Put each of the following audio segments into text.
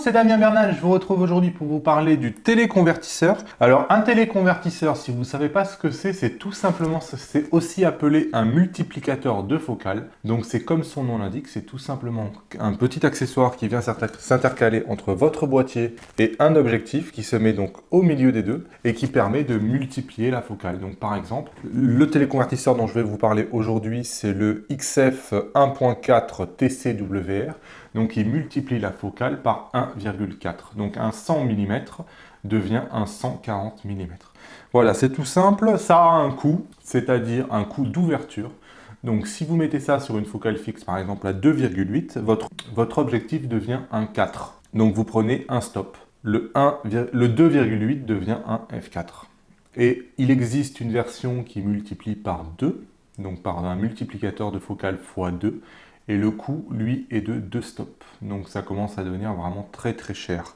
c'est Damien Bernal, je vous retrouve aujourd'hui pour vous parler du téléconvertisseur. Alors un téléconvertisseur, si vous ne savez pas ce que c'est tout simplement, c'est aussi appelé un multiplicateur de focale. Donc c'est comme son nom l'indique, c'est tout simplement un petit accessoire qui vient s'intercaler entre votre boîtier et un objectif qui se met donc au milieu des deux et qui permet de multiplier la focale. Donc par exemple, le téléconvertisseur dont je vais vous parler aujourd'hui, c'est le XF 1.4 TCWR. Donc il multiplie la focale par 1,4. Donc un 100 mm devient un 140 mm. Voilà, c'est tout simple. Ça a un coût, c'est-à-dire un coût d'ouverture. Donc si vous mettez ça sur une focale fixe, par exemple à 2,8, votre objectif devient un 4. Donc vous prenez un stop. Le 2,8 devient un f4. Et il existe une version qui multiplie par 2, donc par un multiplicateur de focale x 2. Et le coût, lui, est de 2 stops. Donc ça commence à devenir vraiment très très cher.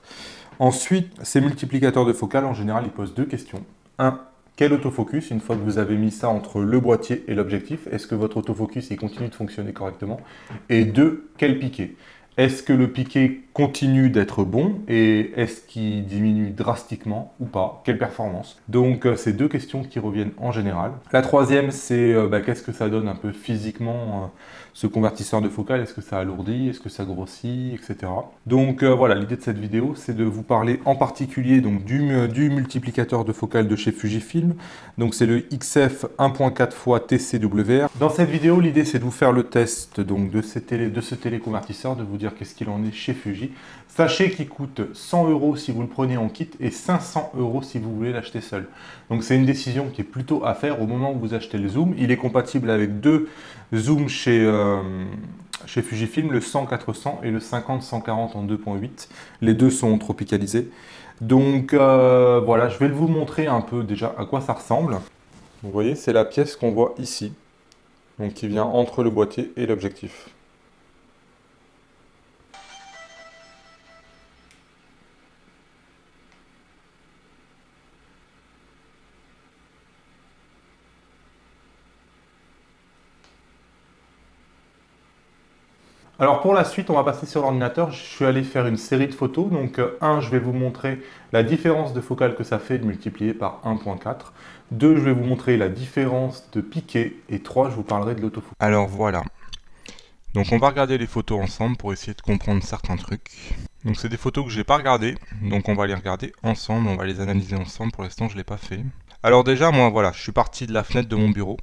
Ensuite, ces multiplicateurs de focale, en général, ils posent deux questions. 1. Quel autofocus, une fois que vous avez mis ça entre le boîtier et l'objectif, est-ce que votre autofocus il continue de fonctionner correctement? Et 2. Quel piqué? Est-ce que le piqué continue d'être bon et est-ce qu'il diminue drastiquement ou pas? Quelle performance? Donc c'est deux questions qui reviennent en général. La troisième, c'est qu'est-ce que ça donne un peu physiquement ce convertisseur de focale? Est-ce que ça alourdit? Est-ce que ça grossit? Etc. Donc voilà, l'idée de cette vidéo, c'est de vous parler en particulier donc, du multiplicateur de focale de chez Fujifilm. Donc c'est le XF 1.4 x TCWR. Dans cette vidéo, l'idée c'est de vous faire le test donc, de ce téléconvertisseur, de vous dire qu'est-ce qu'il en est chez Fuji. Sachez qu'il coûte 100 € si vous le prenez en kit et 500 € si vous voulez l'acheter seul. Donc c'est une décision qui est plutôt à faire au moment où vous achetez le zoom. Il est compatible avec deux zooms chez Fujifilm, le 100-400 et le 50-140 en 2.8. Les deux sont tropicalisés. Donc voilà, je vais vous montrer un peu déjà à quoi ça ressemble. Vous voyez, c'est la pièce qu'on voit ici, donc qui vient entre le boîtier et l'objectif. Alors pour la suite, on va passer sur l'ordinateur. Je suis allé faire une série de photos. Donc je vais vous montrer la différence de focale que ça fait de multiplier par 1.4. 2, je vais vous montrer la différence de piqué. Et 3, je vous parlerai de l'autofocus. Alors voilà. Donc on va regarder les photos ensemble pour essayer de comprendre certains trucs. Donc c'est des photos que je n'ai pas regardées. Donc on va les regarder ensemble, on va les analyser ensemble. Pour l'instant, je ne l'ai pas fait. Alors déjà, moi voilà, je suis parti de la fenêtre de mon bureau.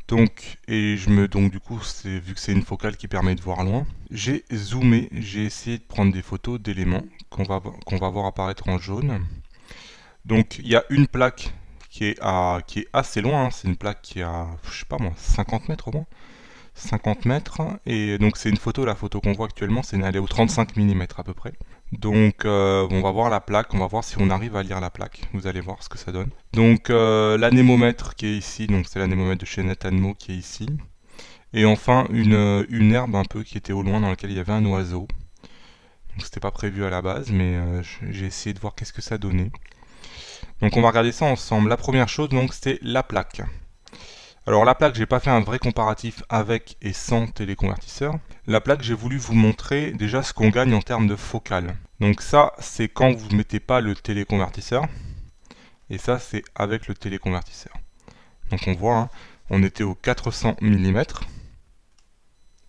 Donc du coup, vu que c'est une focale qui permet de voir loin, j'ai zoomé, j'ai essayé de prendre des photos d'éléments qu'on va voir apparaître en jaune. Donc il y a une plaque qui est assez loin, hein. C'est une plaque qui a, je sais pas moi, 50 mètres au moins. 50 mètres, et donc c'est une photo, la photo qu'on voit actuellement, c'est elle est au 35 mm à peu près. Donc on va voir la plaque, on va voir si on arrive à lire la plaque, vous allez voir ce que ça donne. Donc l'anémomètre qui est ici, donc c'est l'anémomètre de chez Netatmo qui est ici. Et enfin une herbe un peu qui était au loin dans laquelle il y avait un oiseau. Donc c'était pas prévu à la base, mais j'ai essayé de voir qu'est-ce que ça donnait. Donc on va regarder ça ensemble. La première chose donc c'est la plaque. Alors la plaque, j'ai pas fait un vrai comparatif avec et sans téléconvertisseur. La plaque, j'ai voulu vous montrer déjà ce qu'on gagne en termes de focale. Donc ça, c'est quand vous ne mettez pas le téléconvertisseur. Et ça, c'est avec le téléconvertisseur. Donc on voit, hein, on était au 400 mm.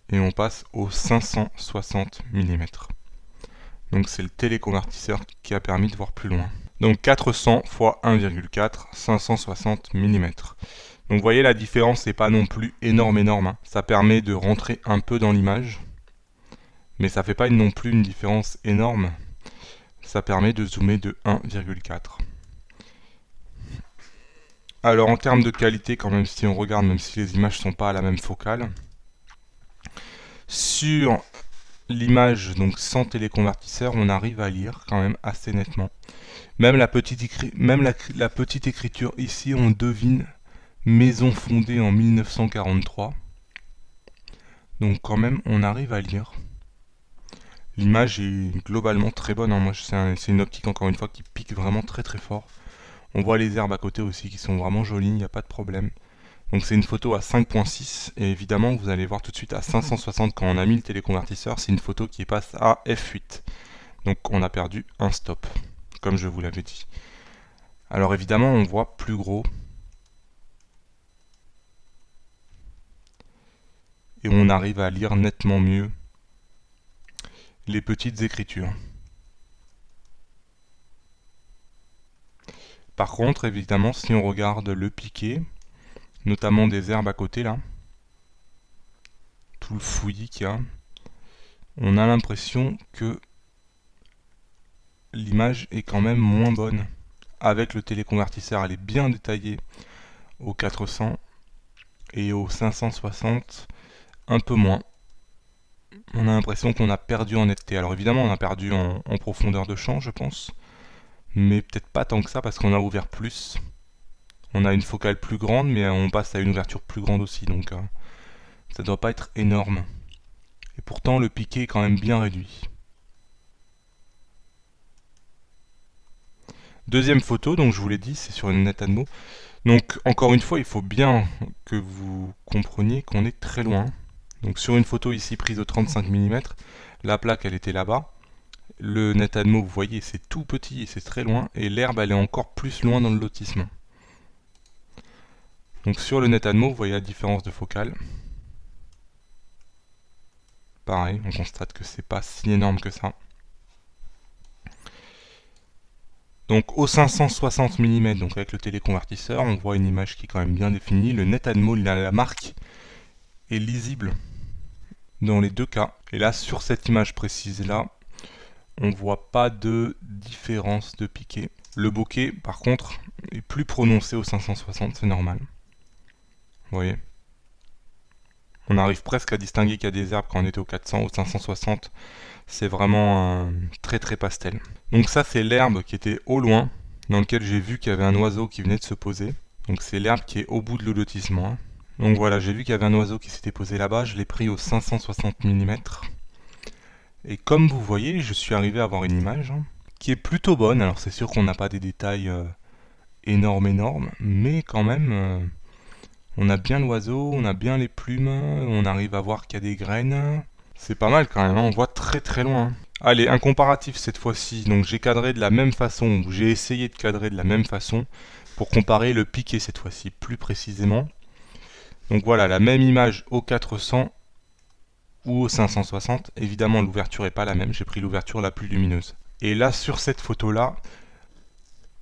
Et on passe au 560 mm. Donc c'est le téléconvertisseur qui a permis de voir plus loin. Donc 400 x 1,4, 560 mm. Donc vous voyez, la différence n'est pas non plus énorme, hein. Ça permet de rentrer un peu dans l'image, mais ça fait pas non plus une différence énorme. Ça permet de zoomer de 1,4. Alors en termes de qualité, quand même, si on regarde, même si les images sont pas à la même focale, sur l'image donc sans téléconvertisseur, on arrive à lire quand même assez nettement. Même la petite écriture ici, on devine maison fondée en 1943. Donc quand même, on arrive à lire. L'image est globalement très bonne, hein. Moi, c'est une optique, encore une fois, qui pique vraiment très très fort. On voit les herbes à côté aussi qui sont vraiment jolies, il n'y a pas de problème. Donc c'est une photo à 5.6 et évidemment vous allez voir tout de suite à 560 quand on a mis le téléconvertisseur, c'est une photo qui passe à f8. Donc on a perdu un stop, comme je vous l'avais dit. Alors évidemment, on voit plus gros. Et on arrive à lire nettement mieux les petites écritures. Par contre, évidemment, si on regarde le piqué, notamment des herbes à côté là, tout le fouillis qu'il y a, on a l'impression que l'image est quand même moins bonne. Avec le téléconvertisseur, elle est bien détaillée au 400 et au 560, un peu moins. On a l'impression qu'on a perdu en netteté. Alors évidemment, on a perdu en profondeur de champ, je pense, mais peut-être pas tant que ça parce qu'on a ouvert plus. On a une focale plus grande, mais on passe à une ouverture plus grande aussi, donc ça doit pas être énorme. Et pourtant, le piqué est quand même bien réduit. Deuxième photo, donc je vous l'ai dit, c'est sur une Netatmo. Donc encore une fois, il faut bien que vous compreniez qu'on est très loin. Donc sur une photo ici prise au 35 mm, la plaque elle était là-bas. Le Netatmo, vous voyez, c'est tout petit et c'est très loin. Et l'herbe elle est encore plus loin dans le lotissement. Donc sur le Netatmo, vous voyez la différence de focale. Pareil, on constate que c'est pas si énorme que ça. Donc au 560 mm, donc avec le téléconvertisseur, on voit une image qui est quand même bien définie. Le Netatmo, la marque est lisible dans les deux cas. Et là, sur cette image précise là, on voit pas de différence de piqué. Le bokeh, par contre, est plus prononcé au 560, c'est normal. Vous voyez ? On arrive presque à distinguer qu'il y a des herbes quand on était au 400, au 560. C'est vraiment très très pastel. Donc ça, c'est l'herbe qui était au loin, dans lequel j'ai vu qu'il y avait un oiseau qui venait de se poser. Donc c'est l'herbe qui est au bout de le lotissement. Donc voilà, j'ai vu qu'il y avait un oiseau qui s'était posé là-bas, je l'ai pris au 560 mm. Et comme vous voyez, je suis arrivé à avoir une image qui est plutôt bonne. Alors c'est sûr qu'on n'a pas des détails énormes, mais quand même, on a bien l'oiseau, on a bien les plumes, on arrive à voir qu'il y a des graines. C'est pas mal quand même, on voit très très loin. Allez, un comparatif cette fois-ci. Donc j'ai cadré de la même façon, ou j'ai essayé de cadrer de la même façon, pour comparer le piqué cette fois-ci, plus précisément. Donc voilà, la même image au 400 ou au 560. Évidemment, l'ouverture n'est pas la même, j'ai pris l'ouverture la plus lumineuse. Et là, sur cette photo-là,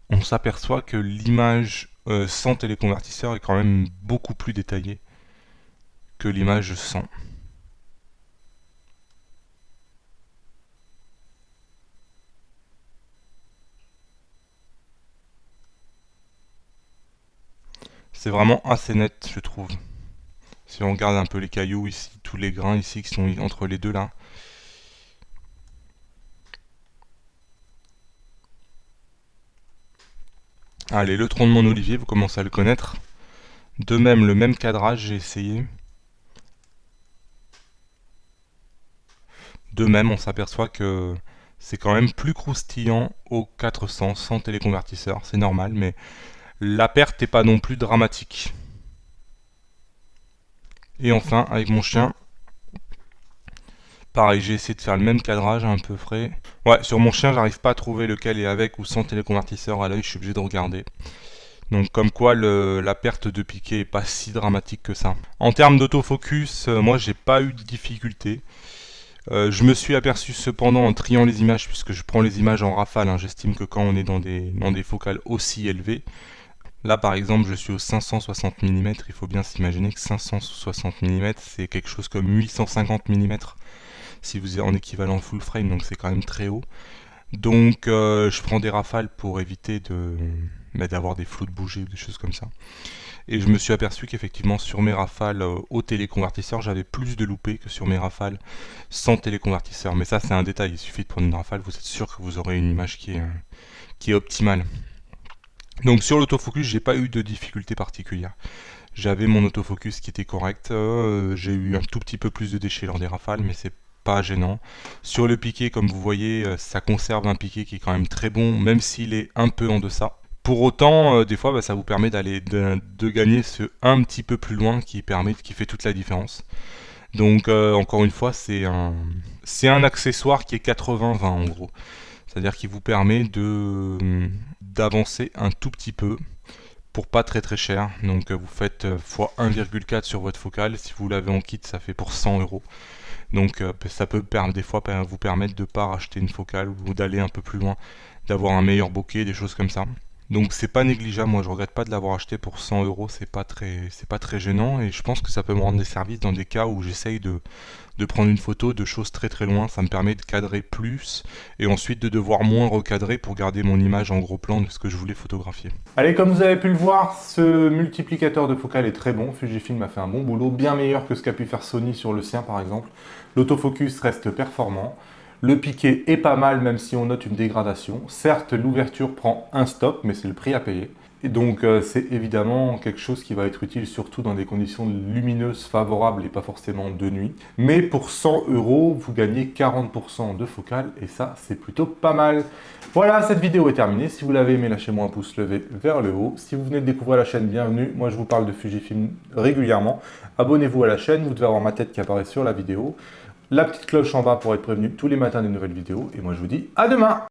on s'aperçoit que l'image sans téléconvertisseur est quand même beaucoup plus détaillée que l'image sans. C'est vraiment assez net, je trouve. Si on regarde un peu les cailloux ici, tous les grains ici qui sont entre les deux là. Allez, le tronc de mon olivier, vous commencez à le connaître. De même, le même cadrage, j'ai essayé. De même, on s'aperçoit que c'est quand même plus croustillant au 400 sans téléconvertisseur, c'est normal, mais la perte n'est pas non plus dramatique. Et enfin, avec mon chien, pareil, j'ai essayé de faire le même cadrage un peu frais. Ouais, sur mon chien, j'arrive pas à trouver lequel est avec ou sans téléconvertisseur à l'œil, je suis obligé de regarder. Donc comme quoi la perte de piqué est pas si dramatique que ça. En termes d'autofocus, moi j'ai pas eu de difficulté. Je me suis aperçu cependant en triant les images, puisque je prends les images en rafale, j'estime que quand on est dans des focales aussi élevées, là par exemple je suis au 560 mm, il faut bien s'imaginer que 560 mm c'est quelque chose comme 850 mm si vous êtes en équivalent full frame, donc c'est quand même très haut. Donc je prends des rafales pour éviter d'avoir des flots de bouger ou des choses comme ça. Et je me suis aperçu qu'effectivement sur mes rafales au téléconvertisseur, j'avais plus de loupés que sur mes rafales sans téléconvertisseur. Mais ça c'est un détail, il suffit de prendre une rafale, vous êtes sûr que vous aurez une image qui est optimale. Donc sur l'autofocus, j'ai pas eu de difficulté particulière. J'avais mon autofocus qui était correct, j'ai eu un tout petit peu plus de déchets lors des rafales, mais c'est pas gênant. Sur le piqué, comme vous voyez, ça conserve un piqué qui est quand même très bon, même s'il est un peu en deçà. Pour autant, des fois, ça vous permet de gagner ce un petit peu plus loin qui fait toute la différence. Donc encore une fois, c'est un accessoire qui est 80-20 en gros. C'est-à-dire qu'il vous permet d'avancer un tout petit peu pour pas très très cher. Donc vous faites x 1,4 sur votre focale. Si vous l'avez en kit, ça fait pour 100 euros. Donc ça peut des fois vous permettre de ne pas racheter une focale ou d'aller un peu plus loin, d'avoir un meilleur bokeh, des choses comme ça. Donc c'est pas négligeable, moi je regrette pas de l'avoir acheté pour 100 euros, c'est pas très gênant et je pense que ça peut me rendre des services dans des cas où j'essaye de prendre une photo de choses très très loin, ça me permet de cadrer plus et ensuite de devoir moins recadrer pour garder mon image en gros plan de ce que je voulais photographier. Allez, comme vous avez pu le voir, ce multiplicateur de focale est très bon. Fujifilm a fait un bon boulot, bien meilleur que ce qu'a pu faire Sony sur le sien par exemple. L'autofocus reste performant. Le piqué est pas mal même si on note une dégradation. Certes, l'ouverture prend un stop, mais c'est le prix à payer. Et donc c'est évidemment quelque chose qui va être utile surtout dans des conditions lumineuses favorables et pas forcément de nuit. Mais pour 100 euros, vous gagnez 40% de focale et ça c'est plutôt pas mal. Voilà, cette vidéo est terminée. Si vous l'avez aimé, lâchez-moi un pouce levé vers le haut. Si vous venez de découvrir la chaîne, bienvenue. Moi je vous parle de Fujifilm régulièrement. Abonnez-vous à la chaîne, vous devez avoir ma tête qui apparaît sur la vidéo. La petite cloche en bas pour être prévenu tous les matins des nouvelles vidéos. Et moi je vous dis à demain!